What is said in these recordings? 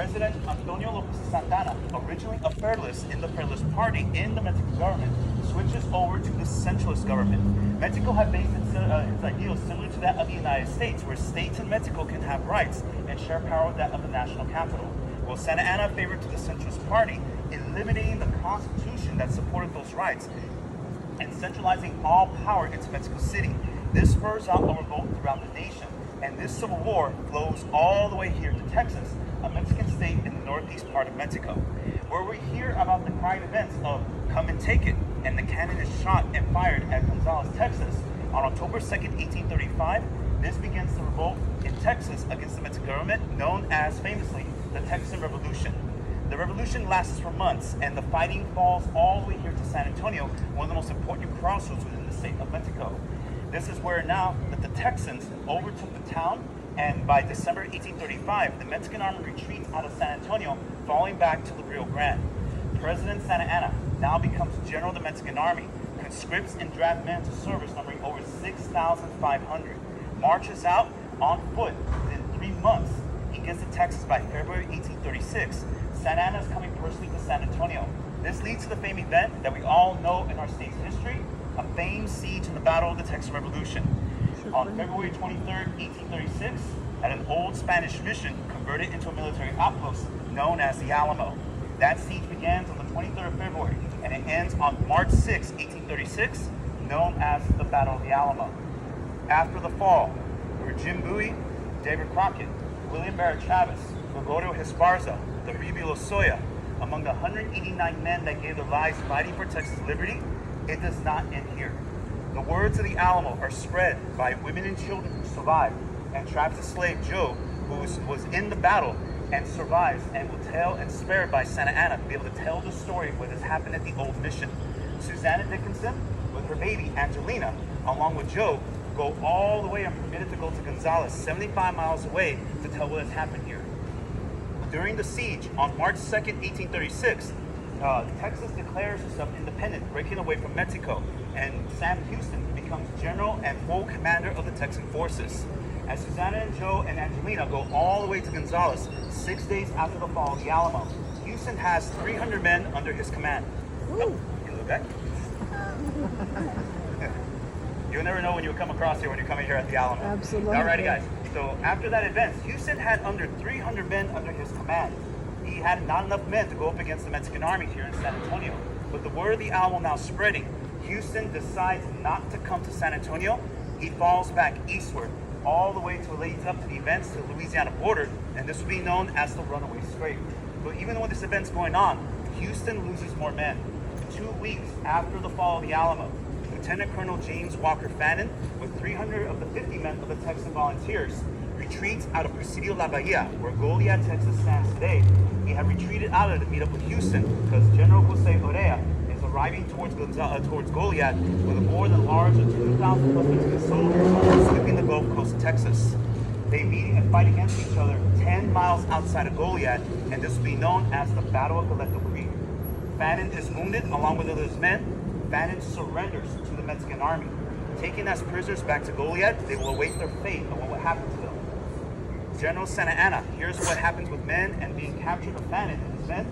President Antonio Lopez Santana, originally a Federalist in the Federalist Party in the Mexican government, switches over to the centralist government. Mexico had based its ideals similar to that of the United States, where states in Mexico can have rights and share power with that of the national capital. Well, Santa Anna favored to the centralist party, eliminating the constitution that supported those rights and centralizing all power into Mexico City. This spurs on a revolt throughout the nation, and this civil war flows all the way here to Texas, a Mexican state in the northeast part of Mexico, where we hear about the crime events of Come and Take It, and the cannon is shot and fired at Gonzales, Texas. On October 2nd, 1835, this begins the revolt in Texas against the Mexican government, known as famously the Texan Revolution. The revolution lasts for months, and the fighting falls all the way here to San Antonio, one of the most important crossroads within the state of Mexico. This is where now that the Texans overtook the town, and by December 1835, the Mexican army retreats out of San Antonio, falling back to the Rio Grande. President Santa Anna now becomes general of the Mexican army, conscripts and draft men to service numbering over 6,500, marches out on foot within 3 months. He gets to Texas by February 1836. Santa Anna is coming personally to San Antonio. This leads to the famous event that we all know in our state's history, a famed siege in the Battle of the Texan Revolution. On February 23rd, 1836, at an old Spanish mission converted into a military outpost known as the Alamo. That siege begins on the 23rd of February, and it ends on March 6, 1836, known as the Battle of the Alamo. After the fall were Jim Bowie, David Crockett, William Barrett Chavez, Gregorio Esparza, the Rebbe Lozoya, among the 189 men that gave their lives fighting for Texas liberty. It does not end here. The words of the Alamo are spread by women and children who survived, and Travis' slave Joe, who was in the battle and survives and will tell and spared by Santa Anna to be able to tell the story of what has happened at the old mission. Susanna Dickinson, with her baby Angelina, along with Joe, go all the way and permitted to go to Gonzales, 75 miles away, to tell what has happened here. During the siege on March 2nd, 1836, Texas declares itself independent, breaking away from Mexico, and Sam Houston becomes general and full commander of the Texan forces. As Susanna and Joe and Angelina go all the way to Gonzales, 6 days after the fall of the Alamo, Houston has 300 men under his command. Oh, you look back. You'll never know when you'll come across here when you're coming here at the Alamo. Absolutely. Alrighty, guys. So after that event, Houston had under 300 men under his command. He had not enough men to go up against the Mexican army here in San Antonio. With the word of the Alamo now spreading, Houston decides not to come to San Antonio. He falls back eastward, all the way to leads up to the events to the Louisiana border, and this will be known as the Runaway Strait. But even though this event's going on, Houston loses more men. 2 weeks after the fall of the Alamo, Lieutenant Colonel James Walker Fannin, with 300 of the 50 men of the Texan Volunteers, retreats out of Presidio La Bahia, where Goliad, Texas stands today. He had retreated out of it to meet up with Houston because General Jose Orea is arriving towards Goliad with a more than large of 2,000 plus Mexican soldiers sweeping the Gulf Coast of Texas. They meet and fight against each other 10 miles outside of Goliad, and this will be known as the Battle of Galeto Creek. Fannin is wounded along with others men. Fannin surrenders to the Mexican army. Taken as prisoners back to Goliad, they will await their fate and what will happen to them. General Santa Anna hears what happens with men and being captured of Fannin and his men.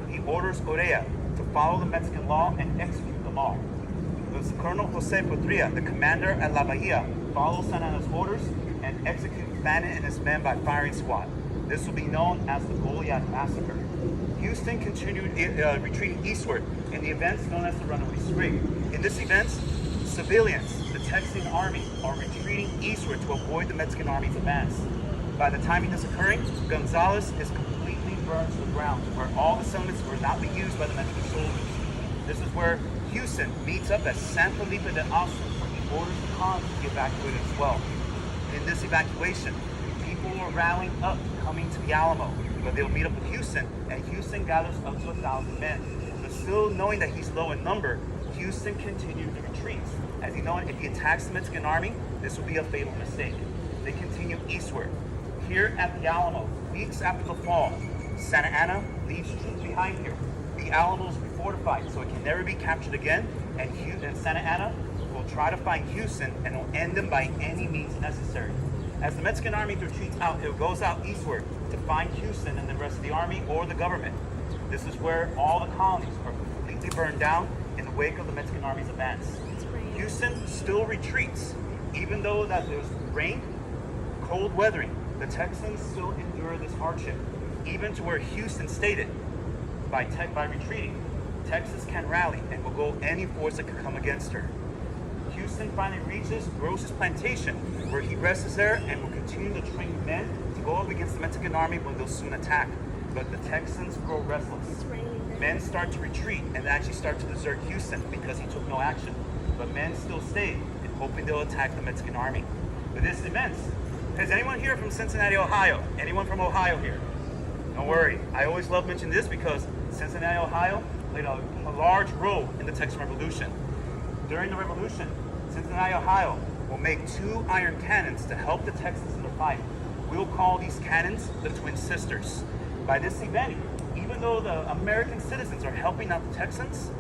He orders Orea to follow the Mexican law and execute them all. Colonel Jose Potria, the commander at La Bahia, follows Santa Anna's orders and executes Fannin and his men by firing squad. This will be known as the Goliad Massacre. Houston continued retreating eastward in the events known as the Runaway Strait. In this event, civilians, the Texan army, are retreating eastward to avoid the Mexican army's advance. By the time this is occurring, Gonzales is completely burned to the ground, where all the settlements were not being used by the Mexican soldiers. This is where Houston meets up at San Felipe de Austin, where he orders the colony to be evacuated as well. In this evacuation, people were rallying up, coming to the Alamo, where they'll meet up with Houston, and Houston gathers up to 1,000 men. But still knowing that he's low in number, Houston continued to retreat. As you know, if he attacks the Mexican army, this will be a fatal mistake. They continue eastward. Here at the Alamo, weeks after the fall, Santa Anna leaves troops behind here. The Alamo is fortified, so it can never be captured again, and Santa Anna will try to find Houston and will end them by any means necessary. As the Mexican army retreats out, it goes out eastward to find Houston and the rest of the army or the government. This is where all the colonies are completely burned down in the wake of the Mexican army's advance. Houston still retreats, even though that there's rain, cold weathering. The Texans still endure this hardship, even to where Houston stated, by retreating, Texas can rally and will go any force that could come against her. Houston finally reaches Gross's plantation, where he rests there and will continue to train men to go up against the Mexican army when they'll soon attack. But the Texans grow restless. Men start to retreat and actually start to desert Houston because he took no action. But men still stayed and hoping they'll attack the Mexican army. But this immense. Is anyone here from Cincinnati, Ohio? Anyone from Ohio here? Don't worry. I always love mentioning this because Cincinnati, Ohio played a large role in the Texan Revolution. During the Revolution, Cincinnati, Ohio will make 2 iron cannons to help the Texans in the fight. We'll call these cannons the Twin Sisters. By this event, even though the American citizens are helping out the Texans,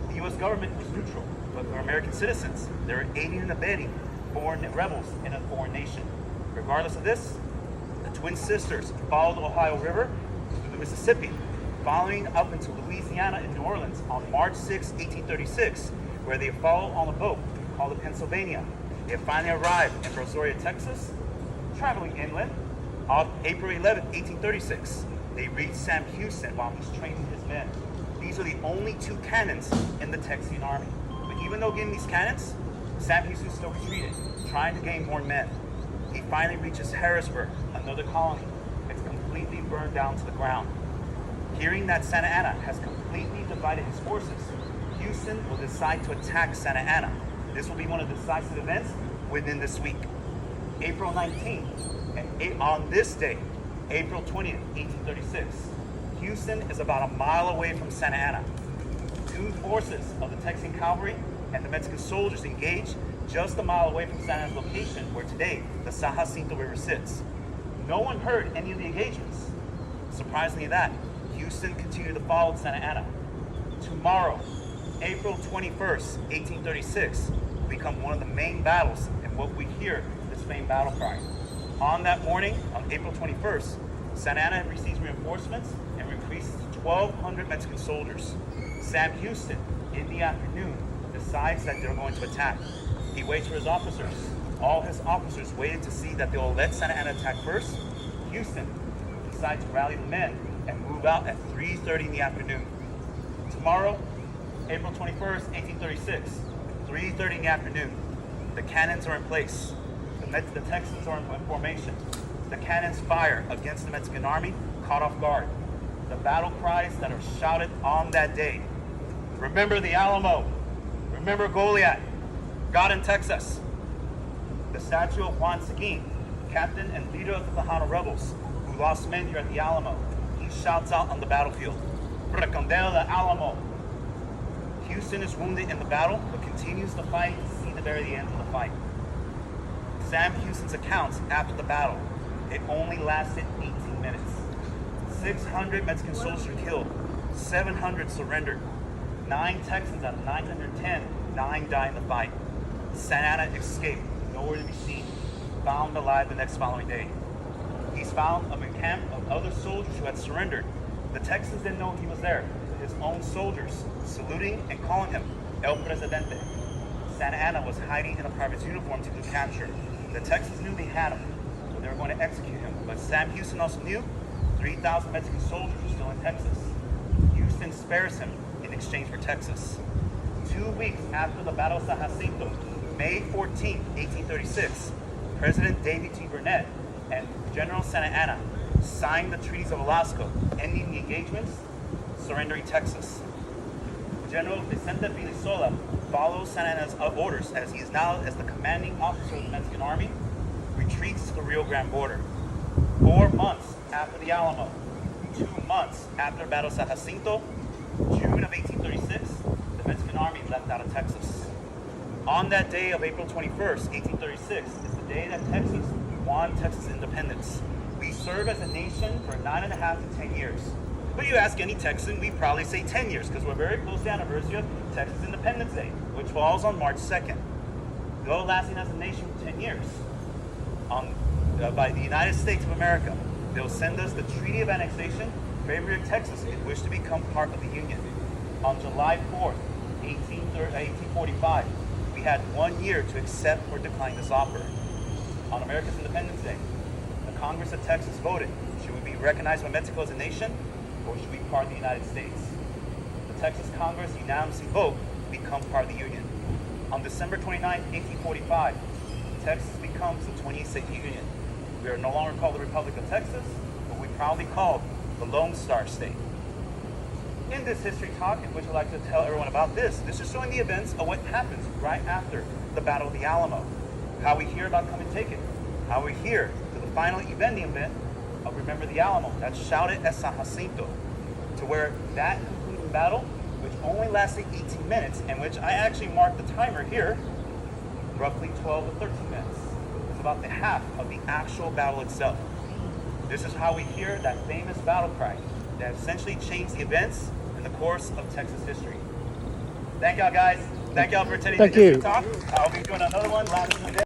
the U.S. government was neutral. But for American citizens, they're aiding and abetting foreign rebels in a foreign nation. Regardless of this, the Twin Sisters followed the Ohio River through the Mississippi, following up into Louisiana and New Orleans on March 6, 1836, where they followed on a boat called the Pennsylvania. They finally arrived in Brazoria, Texas, traveling inland. On April 11, 1836, they reached Sam Houston while he's training his men. These are the only 2 cannons in the Texian army. But even though getting these cannons, Sam Houston still retreated, trying to gain more men. He finally reaches Harrisburg, another colony. It's completely burned down to the ground. Hearing that Santa Anna has completely divided his forces, Houston will decide to attack Santa Anna. This will be one of the decisive events within this week. April 19th, and on this day, April 20th, 1836, Houston is about a mile away from Santa Anna. 2 forces of the Texan cavalry and the Mexican soldiers engage just a mile away from Santa Anna's location, where today the San Jacinto River sits. No one heard any of the engagements. Surprisingly that, Houston continued to follow Santa Anna. Tomorrow, April 21st, 1836, will become one of the main battles and what we hear this famed battle cry. On that morning, on April 21st, Santa Anna receives reinforcements and recruits 1,200 Mexican soldiers. Sam Houston, in the afternoon, decides that they're going to attack. He waits for his officers. All his officers waited to see that they will let Santa Anna attack first. Houston decides to rally the men and move out at 3:30 in the afternoon. Tomorrow, April 21st, 1836, 3:30 in the afternoon, the cannons are in place. The Texans are in formation. The cannons fire against the Mexican army, caught off guard. The battle cries that are shouted on that day. Remember the Alamo. Remember Goliath. God in Texas. The statue of Juan Seguin, captain and leader of the Tejano rebels, who lost men here at the Alamo. He shouts out on the battlefield, Recondeo the Alamo. Houston is wounded in the battle, but continues to fight to see the very end of the fight. Sam Houston's accounts after the battle, it only lasted 18 minutes. 600 Mexican soldiers were killed, 700 surrendered. 9 Texans out of 910, 9 died in the fight. Santa Anna escaped, nowhere to be seen, found alive the next following day. He's found among a camp of other soldiers who had surrendered. The Texans didn't know he was there. His own soldiers saluting and calling him El Presidente. Santa Anna was hiding in a private's uniform to do capture. The Texans knew they had him, so they were going to execute him. But Sam Houston also knew 3,000 Mexican soldiers were still in Texas. Houston spares him in exchange for Texas. 2 weeks after the Battle of San Jacinto, May 14, 1836, President David T. Burnett and General Santa Anna signed the treaties of Alaska, ending the engagements, surrendering Texas. General Vicente Filisola follows Santa Anna's orders, as he is now as the commanding officer of the Mexican Army, retreats to the Rio Grande border. 4 months after the Alamo, 2 months after the Battle of San Jacinto, June of 1836, the Mexican Army left out of Texas. On that day of April 21st, 1836, is the day that Texas won Texas independence. We serve as a nation for 9.5 to 10 years. But you ask any Texan, we probably say 10 years, because we're very close to the anniversary of Texas Independence Day, which falls on March 2nd. Though lasting as a nation for 10 years by the United States of America, They'll send us the Treaty of Annexation for every Texas it wished to become part of the Union. On July 4th, 1845, we had 1 year to accept or decline this offer. On America's Independence Day, the Congress of Texas voted, should we be recognized by Mexico as a nation, or should we be part of the United States? The Texas Congress unanimously voted to become part of the Union. On December 29, 1845, Texas becomes the 28th state of the Union. We are no longer called the Republic of Texas, but we proudly called the Lone Star State. In this history talk, in which I'd like to tell everyone about this is showing the events of what happens right after the Battle of the Alamo, how we hear about Come and Take It, how we hear to the final event of Remember the Alamo, that's shouted at San Jacinto, to where that concluding battle, which only lasted 18 minutes, and which I actually marked the timer here, roughly 12 to 13 minutes. It's about the half of the actual battle itself. This is how we hear that famous battle cry that essentially changed the events in the course of Texas history. Thank y'all, guys. Thank y'all for attending the history talk. I'll be doing another one later in the day.